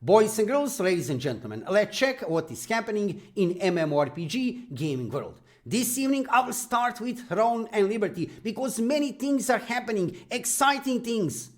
Boys and girls, ladies and gentlemen, let's check what is happening in MMORPG gaming world. This evening I will start with Throne and Liberty because many things are happening, exciting things.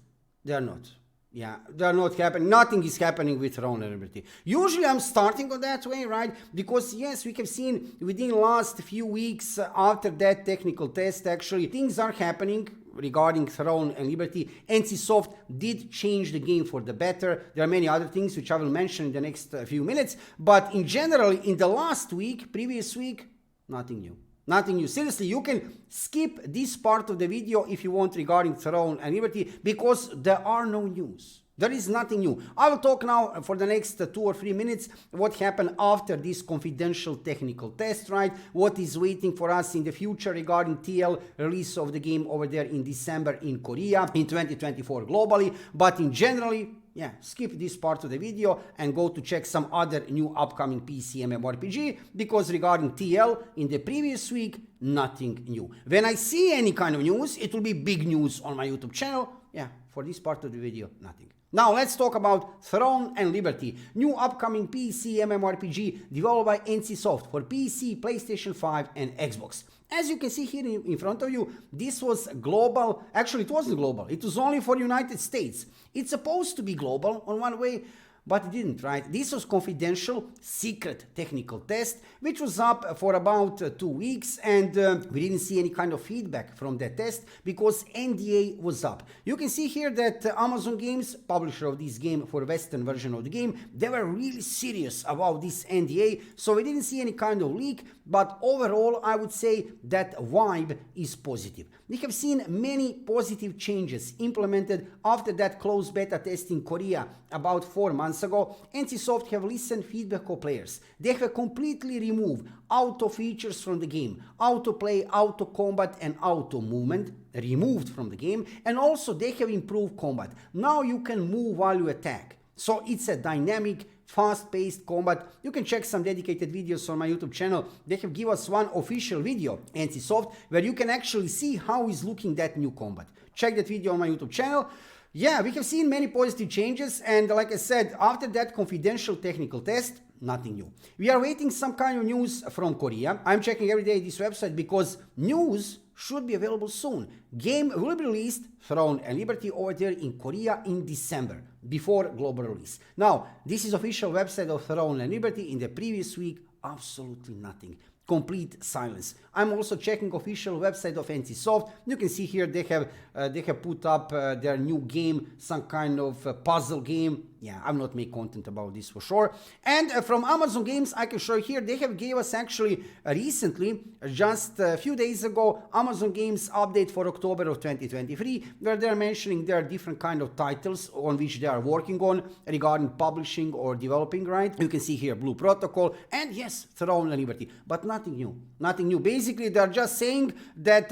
They are not. Yeah, they are not happening. Nothing is happening with Throne and Liberty. Usually I'm starting on that way, right? Because yes, we have seen within the last few weeks after that technical test, actually, things are happening regarding Throne and Liberty. NCSoft did change the game for the better. There are many other things which I will mention in the next few minutes. But in general, in the last week, previous week, nothing new. Nothing new. Seriously, you can skip this part of the video if you want regarding Throne and Liberty because there are no news. There is nothing new. I will talk now for the next 2 or 3 minutes what happened after this confidential technical test, right? What is waiting for us in the future regarding TL release of the game over there in December in Korea, in 2024 globally. But in generally, yeah, skip this part of the video and go to check some other new upcoming PC MMORPG because regarding TL in the previous week, nothing new. When I see any kind of news, it will be big news on my YouTube channel. Yeah, for this part of the video, nothing. Now let's talk about Throne and Liberty, new upcoming PC MMORPG developed by NCSoft for PC, PlayStation 5 and Xbox. As you can see here in front of you, this was global. Actually, it wasn't global. It was only for United States. It's supposed to be global on one way, but it didn't, right? This was confidential, secret technical test, which was up for about 2 weeks, and we didn't see any kind of feedback from that test because NDA was up. You can see here that Amazon Games, publisher of this game for Western version of the game, they were really serious about this NDA, so we didn't see any kind of leak, but overall, I would say that vibe is positive. We have seen many positive changes implemented after that closed beta test in Korea about 4 months ago. NCSoft have listened feedback of players. They have completely removed auto features from the game, auto play, auto combat and auto movement removed from the game, and also they have improved combat. Now you can move while you attack. So it's a dynamic, fast-paced combat. You can check some dedicated videos on my YouTube channel. They have given us one official video, NCSoft, where you can actually see how is looking that new combat. Check that video on my YouTube channel. Yeah, we have seen many positive changes, and like I said, after that confidential technical test, nothing new. We are waiting some kind of news from Korea. I'm checking every day this website because news should be available soon. Game will be released, Throne and Liberty, over there in Korea in December, before global release. Now, this is official website of Throne and Liberty. In the previous week, absolutely nothing. Complete silence. I'm also checking official website of NCSoft. You can see here they have put up their new game, some kind of puzzle game. Yeah, I'm not making content about this for sure. And from Amazon Games, I can show you here, they have gave us actually recently, just a few days ago, Amazon Games update for October of 2023, where they're mentioning there are different kind of titles on which they are working on regarding publishing or developing, right? You can see here Blue Protocol and yes, Throne and Liberty, but nothing new. Nothing new. Basically, they're just saying that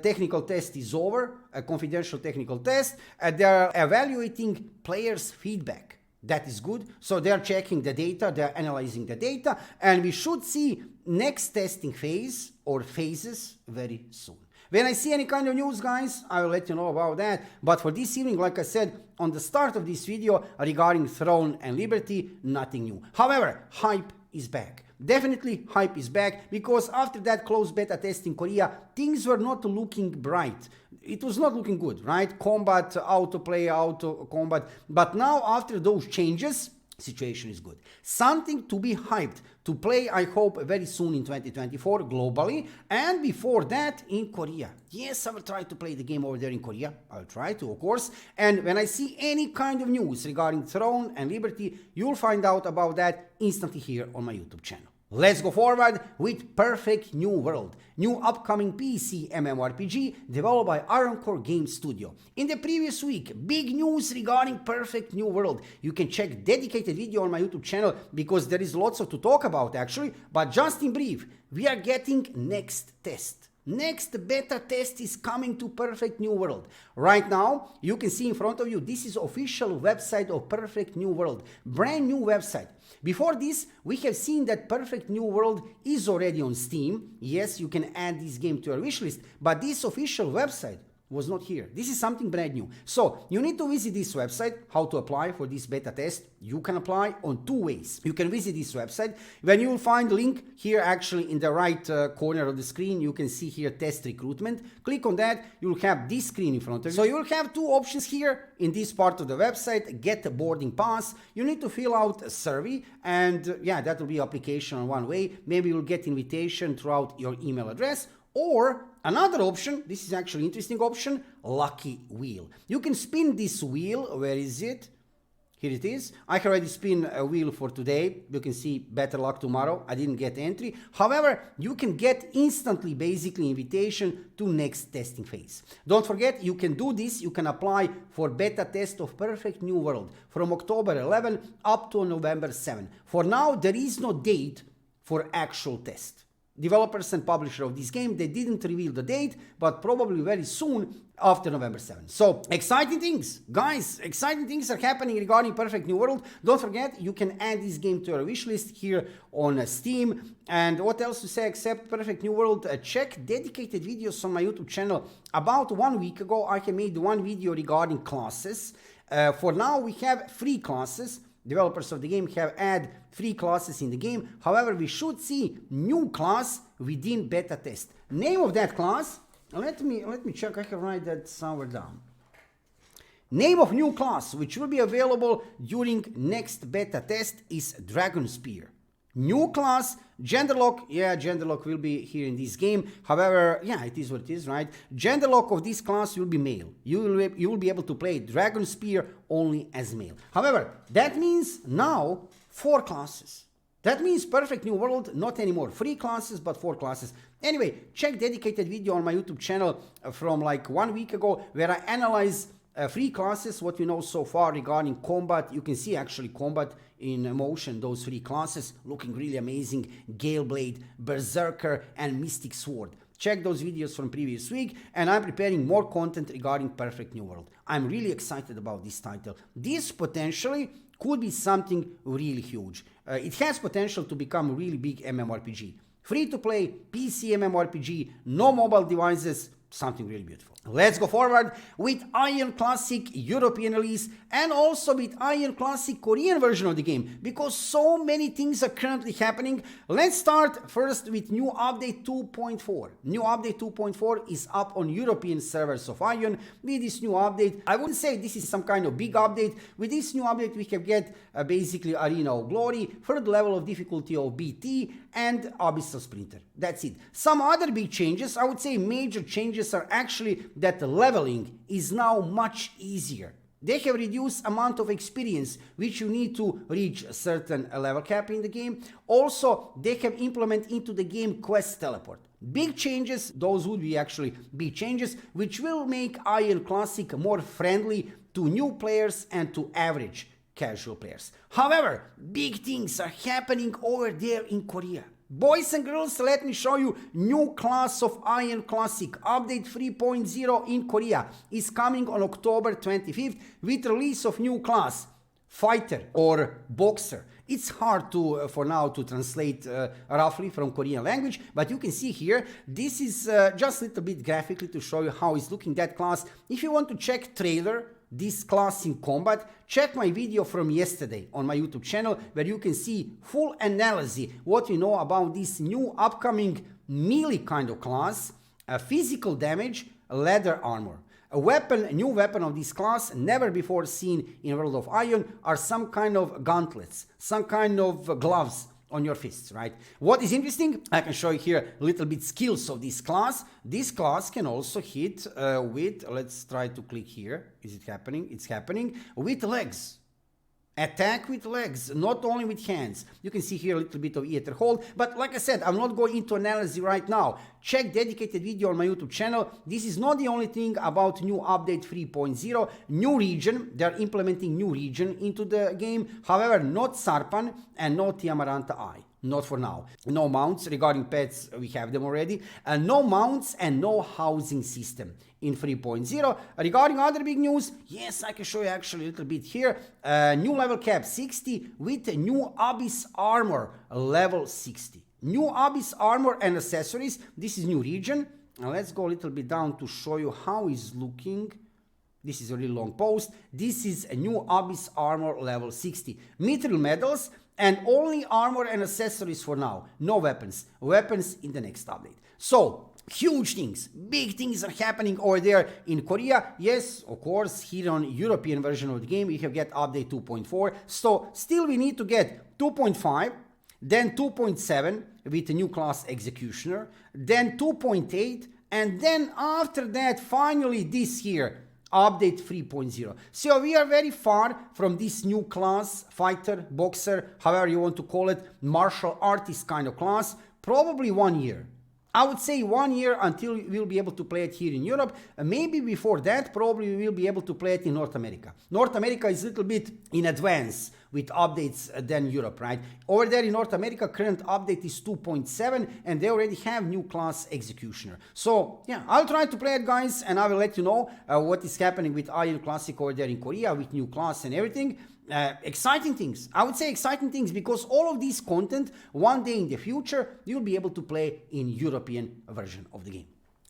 technical test is over, a confidential technical test. They're evaluating players' feedback. That is good. So they're checking the data, they're analyzing the data, and we should see next testing phase or phases very soon. When I see any kind of news, guys, I will let you know about that. But for this evening, like I said on the start of this video regarding Throne and Liberty, nothing new. However, hype is back. Definitely hype is back because after that closed beta test in Korea, things were not looking bright. It was not looking good, right? Combat, autoplay, auto combat. But now after those changes, situation is good. Something to be hyped to play, I hope, very soon in 2024 globally, and before that in Korea. Yes, I will try to play the game over there in Korea. I'll try to, of course. And when I see any kind of news regarding Throne and Liberty, you'll find out about that instantly here on my YouTube channel. Let's go forward with Perfect New World, new upcoming PC MMORPG developed by Aion Game Studio. In the previous week, big news regarding Perfect New World. You can check dedicated video on my YouTube channel because there is lots to talk about actually, but just in brief, we are getting next test. Next beta test is coming to Perfect New World. Right now, you can see in front of you, this is official website of Perfect New World. Brand new website. Before this, we have seen that Perfect New World is already on Steam. Yes, you can add this game to your wishlist, but this official website was not here. This is something brand new. So you need to visit this website. How to apply for this beta test? You can apply on two ways. You can visit this website. When you will find the link here, actually in the right corner of the screen, you can see here test recruitment. Click on that. You will have this screen in front of you. So you will have two options here in this part of the website. Get a boarding pass. You need to fill out a survey, and yeah, that will be application on one way. Maybe you'll get invitation throughout your email address. Or another option, this is actually an interesting option, lucky wheel. You can spin this wheel. Where is it? Here it is. I already spin a wheel for today. You can see better luck tomorrow. I didn't get entry. However, you can get instantly basically invitation to next testing phase. Don't forget, you can do this. You can apply for beta test of Perfect New World from October 11 up to November 7. For now, there is no date for actual test. Developers and publisher of this game, they didn't reveal the date, but probably very soon after November 7th. So exciting things, guys, exciting things are happening regarding Perfect New World. Don't forget, you can add this game to your wish list here on Steam. And what else to say except Perfect New World? Check dedicated videos on my YouTube channel. About 1 week ago, I made one video regarding classes. For now, we have free classes. Developers of the game have added free classes in the game. However, we should see new class within beta test. Name of that class, let me check. I can write that somewhere down. Name of new class, which will be available during next beta test, is Dragon Spear. New class, gender lock. Yeah, gender lock will be here in this game. However, yeah, it is what it is, right? Gender lock of this class will be male. You will be able to play Dragon Spear only as male. However, that means now 4 classes. That means Perfect New World, not anymore 3 classes, but 4 classes. Anyway, check dedicated video on my YouTube channel from like 1 week ago, where I analyze 3 classes, what we know so far regarding combat. You can see actually combat in motion, those 3 classes looking really amazing. Gale Blade, Berserker, and Mystic Sword. Check those videos from previous week, and I'm preparing more content regarding Perfect New World. I'm really excited about this title. This potentially could be something really huge. It has potential to become a really big MMORPG. Free to play, PC MMORPG, no mobile devices, something really beautiful. Let's go forward with Aion Classic European release and also with Aion Classic Korean version of the game, because so many things are currently happening. Let's start first with new update 2.4. New update 2.4 is up on European servers of Aion. With this new update, I wouldn't say this is some kind of big update. With this new update, we can get basically Arena of Glory, third level of difficulty of BT, and Abyssal Sprinter. That's it. Some other big changes, I would say major changes, are actually that the leveling is now much easier. They have reduced amount of experience which you need to reach a certain level cap in the game. Also, they have implemented into the game quest teleport. Big changes, those would be actually big changes, which will make Aion Classic more friendly to new players and to average casual players. However, big things are happening over there in Korea. Boys and girls, let me show you new class of Aion Classic. Update 3.0 in Korea is coming on October 25th with release of new class, Fighter or Boxer. It's hard to for now to translate roughly from Korean language, but you can see here, this is just a little bit graphically to show you how it's looking, that class. If you want to check trailer, this class in combat, check my video from yesterday on my YouTube channel, where you can see full analysis what we know about this new upcoming melee kind of class, physical damage, leather armor. A new weapon of this class, never before seen in World of Aion, are some kind of gauntlets, some kind of gloves on your fists, right? What is interesting, I can show you here a little bit skills of this class. This class can also hit with, let's try to click here. Is it happening? It's happening with legs. Attack with legs, not only with hands. You can see here a little bit of ether hold, but like I said, I'm not going into analysis right now. Check dedicated video on my YouTube channel. This is not the only thing about new update 3.0. New region, they're implementing new region into the game. However, not Sarpan and not Yamaranta Eye. Not for now. No mounts. Regarding pets, we have them already. No mounts and no housing system in 3.0. Regarding other big news, yes, I can show you actually a little bit here. New level cap 60 with new Abyss armor level 60. New Abyss armor and accessories. This is new region. And let's go a little bit down to show you how it's looking. This is a really long post. This is a new Abyss armor level 60. Mithril medals and only armor and accessories for now. No weapons. Weapons in the next update. So, huge things, big things are happening over there in Korea. Yes, of course, here on European version of the game, we have get update 2.4. So, still we need to get 2.5, then 2.7 with a new class executioner, then 2.8, and then after that, finally this year, update 3.0. So we are very far from this new class, fighter, boxer, however you want to call it, martial artist kind of class, probably 1 year. I would say 1 year until we'll be able to play it here in Europe. Maybe before that, probably we will be able to play it in North America. North America is a little bit in advance with updates than Europe, right? Over there in North America, current update is 2.7 and they already have new class executioner. So yeah, I'll try to play it, guys, and I will let you know what is happening with Aion Classic over there in Korea with new class and everything. Exciting things. I would say exciting things because all of this content one day in the future you'll be able to play in European version of the game.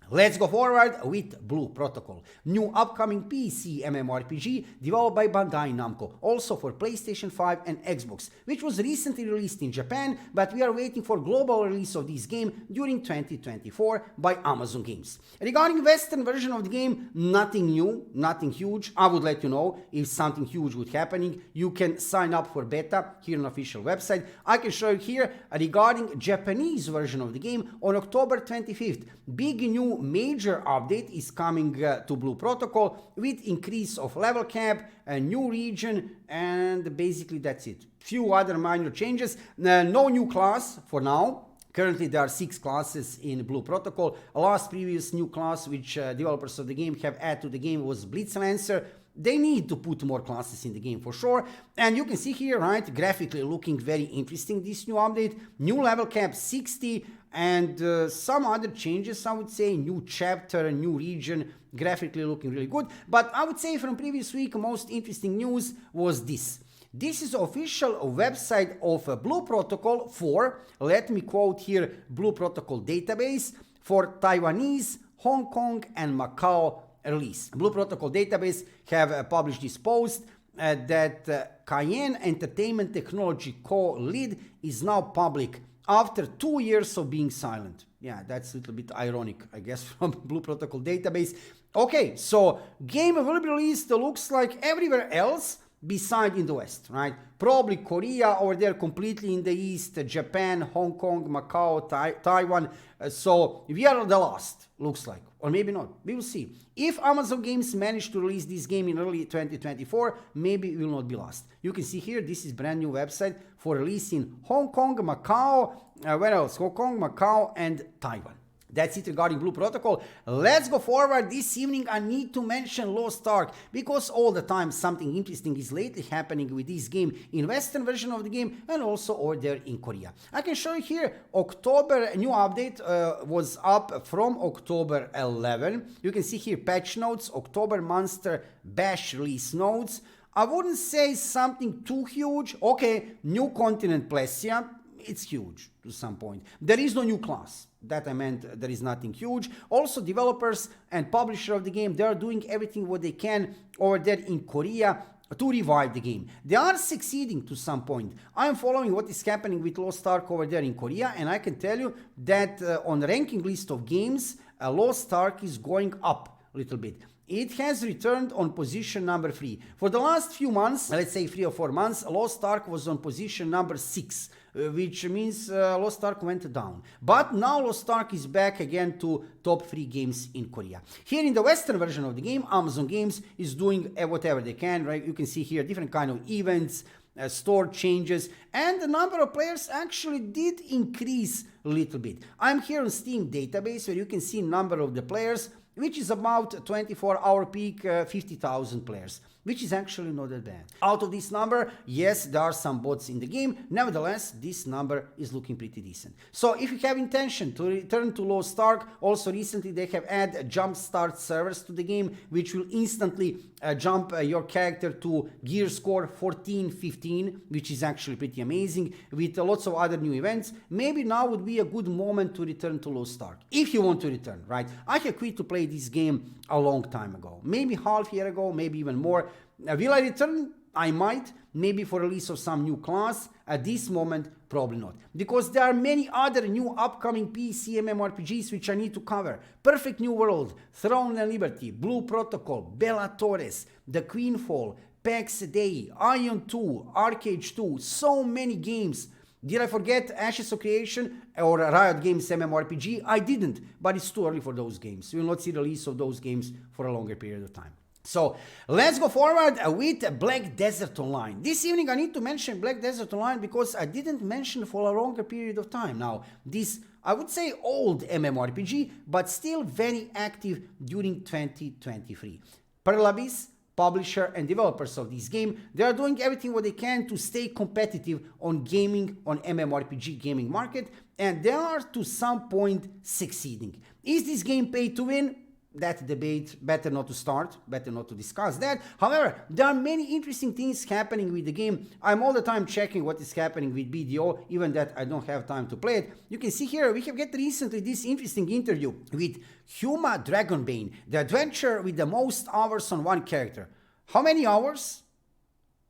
Let's go forward with Blue Protocol, new upcoming PC MMORPG developed by Bandai Namco, also for PlayStation 5 and Xbox, which was recently released in Japan, but we are waiting for global release of this game during 2024 by Amazon Games. Regarding Western version of the game, nothing new, nothing huge. I would let you know if something huge would happening. You can sign up for beta here on the official website. I can show you here regarding Japanese version of the game on October 25th. Big new major update is coming to Blue Protocol with increase of level cap, a new region, and basically that's it. Few other minor changes. No new class for now. Currently there are 6 classes in Blue Protocol. Last previous new class which developers of the game have added to the game was Blitzlancer. They need to put more classes in the game for sure. And you can see here, right, graphically looking very interesting, this new update. New level cap 60 and some other changes, I would say. New chapter, a new region, graphically looking really good. But I would say from previous week, most interesting news was this. This is official website of Blue Protocol for, let me quote here, Blue Protocol database for Taiwanese, Hong Kong and Macau release. Blue Protocol database have published this post that Cayenne Entertainment Technology co-lead is now public after 2 years of being silent. Yeah, that's a little bit ironic, I guess, from Blue Protocol database. Okay, so game will be released looks like everywhere else beside in the West, right? Probably Korea over there completely in the East, Japan, Hong Kong, Macau, Taiwan. So we are the last, looks like. Or maybe not. We will see. If Amazon Games manage to release this game in early 2024, maybe we will not be lost. You can see here, this is brand new website for release in Hong Kong, Macau, where else? Hong Kong, Macau, and Taiwan. That's it regarding Blue Protocol. Let's go forward. This evening I need to mention Lost Ark because all the time something interesting is lately happening with this game in Western version of the game and also over there in Korea. I can show you here October new update was up from October 11. You can see here patch notes, October Monster Bash release notes. I wouldn't say something too huge. Okay, new continent PLECCIA. It's huge to some point. There is no new class. That I meant there is nothing huge. Also, developers and publisher of the game, they are doing everything what they can over there in Korea to revive the game. They are succeeding to some point. I am following what is happening with Lost Ark over there in Korea, and I can tell you that on the ranking list of games, Lost Ark is going up a little bit. It has returned on position number 3. For the last few months, let's say 3 or 4 months, Lost Ark was on position number 6, which means Lost Ark went down. But now Lost Ark is back again to top 3 games in Korea. Here in the Western version of the game, Amazon Games is doing whatever they can, right? You can see here different kind of events, store changes, and the number of players actually did increase a little bit. I'm here on Steam database where you can see number of the players, which is about 24-hour peak, 50,000 players. which is actually not that bad. Out of this number, yes, there are some bots in the game. Nevertheless, this number is looking pretty decent. So if you have intention to return to Lost Ark, also recently they have added jump start servers to the game, which will instantly jump your character to gear score 14, 15, which is actually pretty amazing, with lots of other new events. Maybe now would be a good moment to return to Lost Ark, if you want to return, right? I have quit to play this game a long time ago, maybe half year ago, maybe even more. Will I return? I might, maybe for release of some new class. At this moment, probably not, because there are many other new upcoming PC MMORPGs which I need to cover. Perfect New World, Throne and Liberty, Blue Protocol, Bella Torres, the Quinfall, PLECCIA, Aion 2, Arcade 2, so many games. Did I forget Ashes of Creation or Riot Games MMORPG? I didn't, but it's too early for those games. You will not see the release of those games for a longer period of time. So let's go forward with Black Desert Online. This evening I need to mention Black Desert Online because I didn't mention for a longer period of time. Now, this, I would say, old MMORPG, but still very active during 2023. Pearl Abyss, publisher and developers of this game, they are doing everything what they can to stay competitive on gaming, on MMORPG gaming market, and they are to some point succeeding. Is this game pay to win? That debate, better not to start, better not to discuss that. However, there are many interesting things happening with the game. I'm all the time checking what is happening with BDO, even that I don't have time to play it. You can see here, we have get recently this interesting interview with Huma Dragonbane, the adventure with the most hours on one character. How many hours?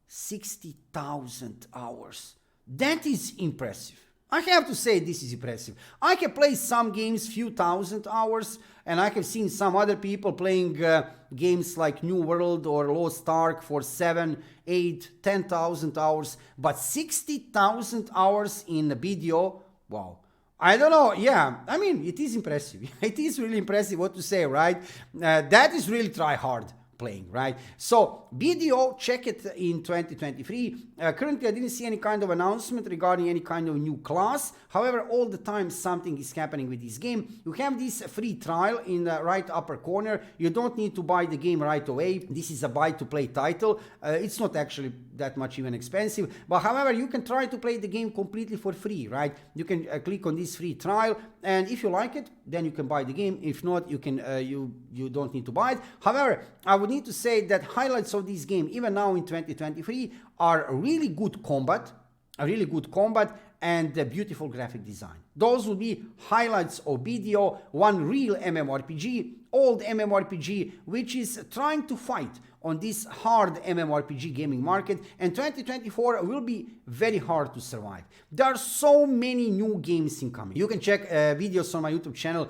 60,000 hours. That is impressive. I have to say this is impressive. I can play some games few thousand hours, and I have seen some other people playing games like New World or Lost Ark for 7, 8, 10,000 hours, but 60,000 hours in the BDO, wow. I don't know, yeah, I mean, it is impressive. It is really impressive, what to say, right? That is really try hard playing, right? So BDO, check it in 2023. Currently I didn't see any kind of announcement regarding any kind of new class. However, all the time something is happening with this game. You have this free trial in the right upper corner. You don't need to buy the game right away. This is a buy to play title. It's not actually that much even expensive, but however, you can try to play the game completely for free, right? You can click on this free trial, and if you like it, then you can buy the game. If not, you can you don't need to buy it. However, I would need to say that highlights of this game, even now in 2023, are really good combat, and beautiful graphic design. Those will be highlights of BDO, one real MMORPG, old MMORPG, which is trying to fight on this hard MMORPG gaming market, and 2024 will be very hard to survive. There are so many new games incoming. You can check videos on my YouTube channel.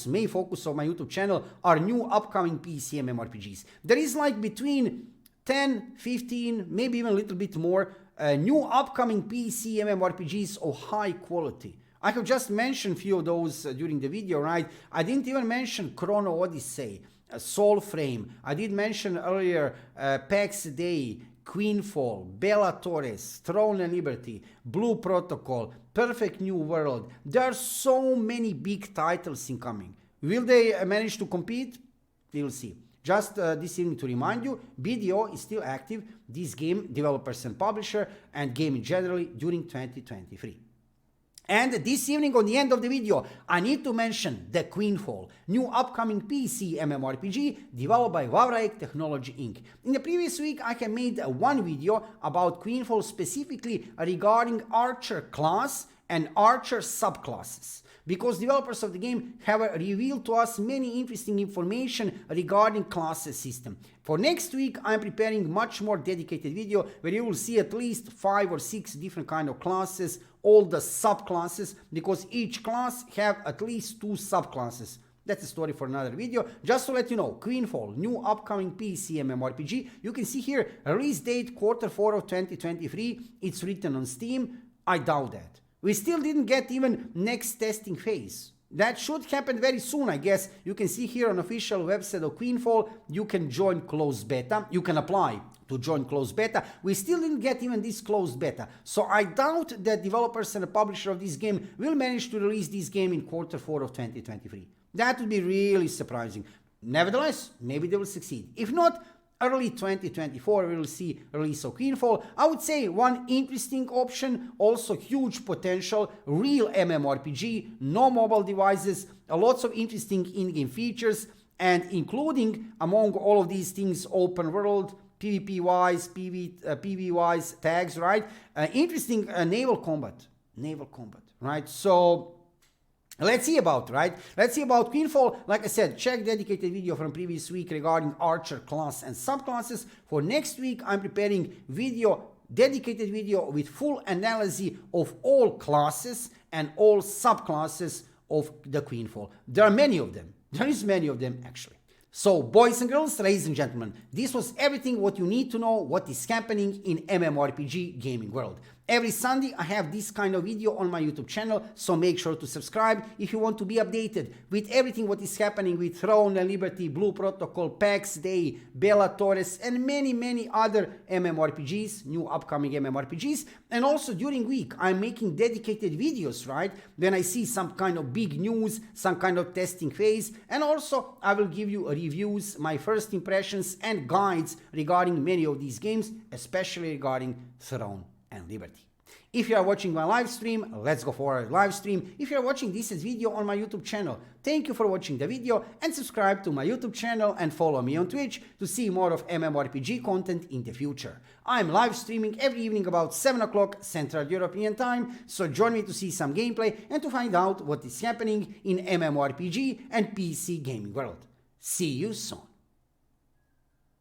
Main focus of my YouTube channel are new upcoming PC MMORPGs. There is like between 10, 15, maybe even a little bit more new upcoming PC MMORPGs of high quality. I have just mentioned a few of those during the video, right? I didn't even mention Chrono Odyssey, Soulframe. I did mention earlier PLECCIA, Quinfall, Bella Torres, Throne and Liberty, Blue Protocol, Perfect New World. There are so many big titles incoming. Will they manage to compete? We will see. Just this evening to remind you, BDO is still active, this game, developers and publisher, and gaming generally during 2023. And this evening, on the end of the video, I need to mention the Quinfall, new upcoming PC MMORPG developed by Wavraek Technology Inc. In the previous week, I have made one video about Quinfall specifically regarding Archer class and Archer subclasses, because developers of the game have revealed to us many interesting information regarding classes system. For next week, I'm preparing much more dedicated video where you will see at least 5 or 6 different kind of classes, all the subclasses, because each class have at least 2 subclasses. That's a story for another video. Just to let you know, Quinfall, new upcoming PC MMORPG. You can see here, release date Q4 of 2023. It's written on Steam. I doubt that. We still didn't get even next testing phase. That should happen very soon, I guess. You can see here on official website of Quinfall, you can join closed beta. You can apply to join closed beta. We still didn't get even this closed beta. So I doubt that developers and the publisher of this game will manage to release this game in Q4 of 2023. That would be really surprising. Nevertheless, maybe they will succeed. If not, early 2024 we will see release of Quinfall. I would say one interesting option, also huge potential, real MMORPG, no mobile devices, lots of interesting in-game features, and including among all of these things open world, PvP wise, PV wise tags, right? Interesting naval combat, right? So let's see about, right? Let's see about Quinfall. Like I said, check dedicated video from previous week regarding archer class and subclasses. For next week, I'm preparing dedicated video with full analysis of all classes and all subclasses of the Quinfall. There are many of them. There is many of them actually. So, boys and girls, ladies and gentlemen, this was everything what you need to know what is happening in MMORPG gaming world. Every Sunday I have this kind of video on my YouTube channel, so make sure to subscribe if you want to be updated with everything what is happening with Throne and Liberty, Blue Protocol, PAX Day, Bella Torres, and many other MMORPGs, new upcoming MMORPGs. And also during week I'm making dedicated videos, right? When I see some kind of big news, some kind of testing phase, and also I will give you reviews, my first impressions and guides regarding many of these games, especially regarding Throne and Liberty. If you are watching my live stream, let's go for a live stream. If you are watching this as video on my YouTube channel, thank you for watching the video and subscribe to my YouTube channel and follow me on Twitch to see more of MMORPG content in the future. I'm live streaming every evening about 7 o'clock Central European Time, so join me to see some gameplay and to find out what is happening in MMORPG and PC gaming world. See you soon.